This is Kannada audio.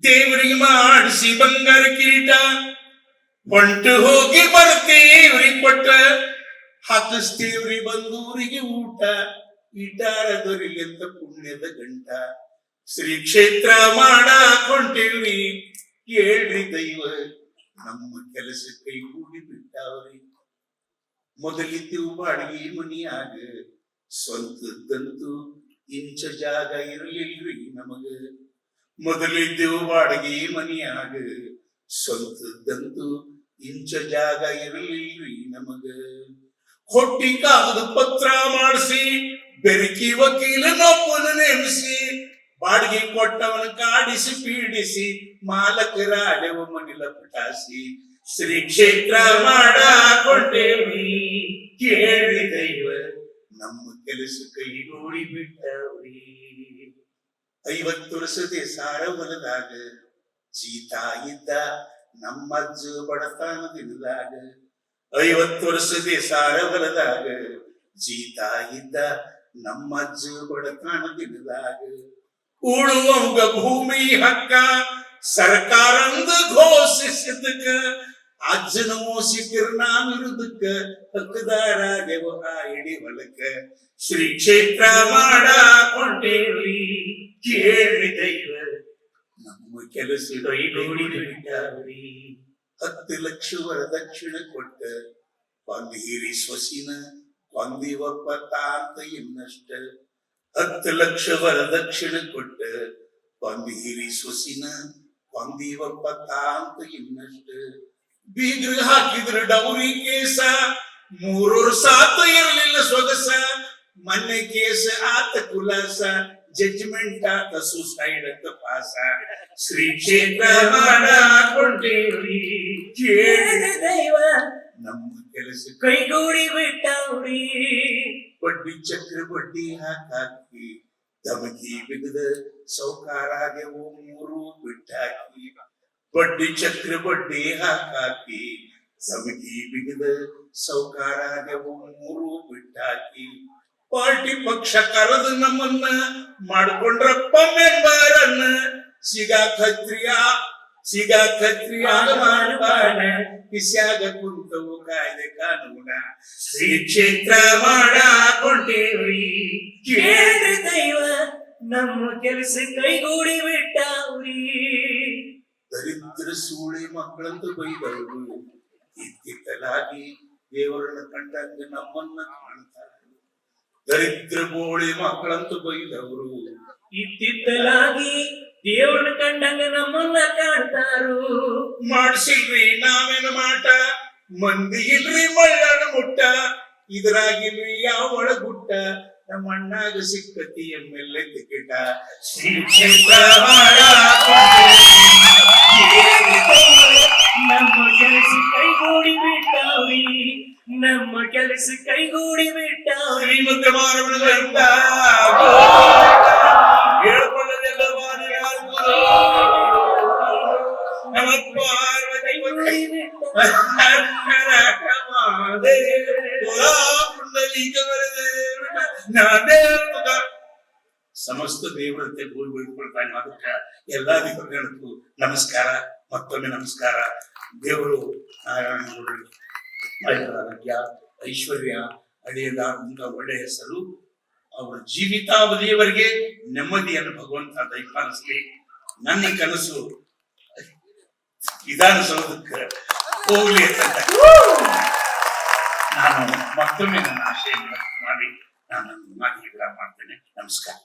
ದೇವರಿಗೆ ಮಾಡಿಸಿ ಬಂಗಾರ ಕಿರೀಟ, ಹೊಂಟು ಹೋಗಿ ಬರ್ತೇವ್ರಿ ಕೊಟ್ಟ, ಹಾಕಿಸ್ತೇವ್ರಿ ಬಂದೂರಿಗೆ ಊಟ, ಇಟಾರ ದೊರಿಗೆಂತ ಪುಣ್ಯದ ಗಂಟ, ಶ್ರೀ ಕ್ಷೇತ್ರ ಮಾಡಾಕೊಂಡೇವ್ರಿ, ಕೇಳ್ರಿ ದೈವ ನಮ್ಮ ಕೆಲಸ ಕೈಗೂಡಿ ಬಿಟ್ಟಾವ್ರಿ. ಮೊದಲಿದ್ದೆವು ಬಾಡಿಗೆ ಮನಿಯಾಗ, ಸ್ವಂತದ್ದಂತೂ ಇಂಚ ಜಾಗ ಇರಲಿಲ್ರಿ ನಮಗ. ಮೊದಲಿದ್ದೆವು ಬಾಡಿಗೆ ಮನಿಯಾಗ, ಸ್ವಂತದ್ದಂತೂ ಇಂಚ ಜಾಗ ಇರಲಿಲ್ರಿ ನಮಗ. ಹೊಟ್ಟಿ ಕಾಗದ ಪತ್ರ ಮಾಡಿಸಿ, ಬೆರಕಿ ವಕೀಲನೊಬ್ಬನ ನೇಮಿಸಿ, ಬಾಡಿಗೆ ಕೊಟ್ಟವನ ಕಾಡಿಸಿ ಪೀಡಿಸಿ, ಮಾಲಕರ ಅಲೆವ ಮನಿಲ ಪಟಾಸಿ, ಶ್ರೀ ಕ್ಷೇತ್ರ ಮಾಡಾಕೊಂಡೇವ್ರಿ, ಕೇಳಿ ದೈವ ನಮ್ಮ ಕೆಲಸ ಕೈಗೂಡಿ ಬಿಟ್ಟವ್ರಿ. 50 ವರ್ಷದ ಸಾರ ಹೊಲದಾಗ ಜೀತ ಇದ್ದ ನಮ್ಮಜ್ಜ ಬಡತನ ದಿನದಾಗ, 50 ವರ್ಷದ ಸಾರ ಹೊಲದಾಗ ಜೀತ ಇದ್ದ ನಮ್ಮಜ್ಜ ಬಡತನ ದಿನದಾಗ, ಉಳುವಂಗ ಭೂಮಿ ಹಕ್ಕ ಸರ್ಕಾರಂದ ಘೋಷಿಸಿದಕ್ಕ, ಅಜ್ಜನ ಮೋಸಿ ಕಿರ್ನಾಮಿರುದಕ್ಕ ಹಕ್ಕದಾರಾಗೆವ ಇಡಿ ಹೊಲಕ್ಕ, ಶ್ರೀ ಕ್ಷೇತ್ರ ಮಾಡಾಕೊಂಡೇವ್ರಿ, ಕೇಳಿ ದೈವ ನಮ್ಮ ಕೆಲಸ ಕೈಗೂಡಿ ಬಿಟ್ಟಾವ್ರಿ. 10 ಲಕ್ಷ ವರದಕ್ಷಿಣ ಕೊಟ್ಟ, ಒಂದು ಹಿರಿ ಸೊಸಿನ ಕೊಂದಿವಪ್ಪ ತಾಂತ ಇನ್ನಷ್ಟ. 10 ಲಕ್ಷ ವರದಕ್ಷಿಣ ಕೊಟ್ಟ, ಒಂದು ಹಿರಿ ಸೊಸಿನ ಕೊಂದಿವಪ್ಪ ತಾಂತ ಇನ್ನಷ್ಟ. ಬೀಗ್ರ ಹಾಕಿದ್ರು ಡೌರಿ ಕೇಸ, 3 ವರ್ಷ ಆತ ಇರಲಿಲ್ಲ ಸೊಗಸ, ಮೊನ್ನೆ ಕೇಸ ಆತ ಕುಲಾಸ, ಜಡ್ಜ್ಮೆಂಟ್ ಆತ ಸುಸೈಡ್ ಅಂತ ಪಾಸ, ಶ್ರೀ ಕ್ಷೇತ್ರ ಮಾಡಾಕೊಂಡೇವ್ರಿ, ಕೇಳಿ ದೈವ ನಮ್ಮ ಕೆಲಸ ಕೈಗೂಡಿ ಬಿಟ್ಟವ್ರಿ. ಬಡ್ಡಿ ಚಕ್ರ ಬಡ್ಡಿ ಹಾಕಿ ಧಮಕಿ ಬಿಗದ ಸೌಕಾರಾಗೆವು 3 ಬಿಟ್ಟಾಕಿ, ಬಡ್ಡಿ ಚಕ್ರ ಬಡ್ಡಿ ಹಾಕಿ ಧಮಕಿ ಬಿಗದ ಸೌಕಾರಾಗೆವು 3 ಬಿಟ್ಟಾಕಿ, ಪಾರ್ಟಿ ಪಕ್ಷ ಕರೆದು ನಮ್ಮನ್ನ ಮಾಡ್ಕೊಂಡ್ರಪ್ಪ ಮೆಂಬರನ್ನ, ಸಿಗ ಖತ್ರಿಯಾಗ ಮಾಡಬಾಣ, ಕಿಸ್ಯಾಗ ಕುಂತವು ಕಾಯ್ದೆ ಕಾನೂನ, ಶ್ರೀ ಕ್ಷೇತ್ರ ಮಾಡಾಕೊಂಡೇವ್ರಿ, ಕೇಳಿ ದೈವ ನಮ್ಮ ಕೆಲಸ ಕೈಗೂಡಿ ಬಿಟ್ಟಾವ್ರಿ. ದರಿದ್ರ ಸೂಳೆ ಮಕ್ಕಳಂತ ಬೈದವರು, ಇತ್ತಿತ್ತಲಾಗಿ ದೇವರನ್ನ ಕಂಡಂಗ ನಮ್ಮನ್ನ ಕಾಣ್ತಾರೆ. ದರಿದ್ರ ಬೋಳಿ ಮಕ್ಕಳಂತ ಬೈದವರು, ಇತ್ತಿತ್ತಲಾಗಿ ದೇವರನ್ನ ಕಂಡಂಗ ನಮ್ಮನ್ನ ಕಾಣ್ತಾರು. ಮಾಡ್ಸಿಲ್ರಿ ನಾವೇನು ಮಾಟ, ಮಂದಿ ಇಲ್ರಿ ಮಳ್ಳನ ಮುಟ್ಟ, ಇದ್ರಾಗಿಲ್ರಿ ಯಾವ ಒಳಗುಟ್ಟ, ನಮ್ಮ ಅಣ್ಣಾಗ ಸಿಕ್ಕತಿ ಎಮ್ಮೆಲ್ಲೆ ಟಿಕೆಟ, ಶ್ರೀ ಕ್ಷೇತ್ರ ನಮ್ಮ ಕೆಲಸ ಕೈಗೂಡಿ ಬಿಟ್ಟಾವ್ರಿ, ನಮ್ಮ ಕೆಲಸ ಕೈಗೂಡಿ ಬಿಟ್ಟಾವ್ರಿ. ಮತ್ತೆ ಮಾರಬಡಿದ ಹೇಳ್ಕೊಳ್ಳದೆಲ್ಲ ನಮ್ಮ ಪಾರ್ವತಿ ಸಮಸ್ತ ದೇವರಂತೆ ಗೋಲ್ ಬಿಡ್ಕೊಳ್ತಾನೆ. ಅದಕ್ಕೆ ಎಲ್ಲಾ ದೇವರುಗಳಿಗೂ ನಮಸ್ಕಾರ, ಮತ್ತೊಮ್ಮೆ ನಮಸ್ಕಾರ. ದೇವರು ನಾರಾಯಣ ಆರೋಗ್ಯ ಐಶ್ವರ್ಯ ಅಳಿಯದಾದಂತ ಒಳ್ಳೆಯ ಹೆಸರು, ಅವರ ಜೀವಿತಾವಧಿಯವರೆಗೆ ನೆಮ್ಮದಿಯನ್ನು ಭಗವಂತ ದಯಪಾಲಿಸಲಿ. ನನ್ನ ಕನಸು ವಿಧಾನಸೌಧಕ್ಕೆ ಹೋಗ್ಲಿ ಅಂತ ನಾನು ಮತ್ತೊಮ್ಮೆ ನನ್ನ ಆಶೆಯನ್ನು ಮಾಡಿ ನಾನು ಮಾತಿಗೆ ವಿರಾಮ ಮಾಡ್ತೇನೆ. ನಮಸ್ಕಾರ.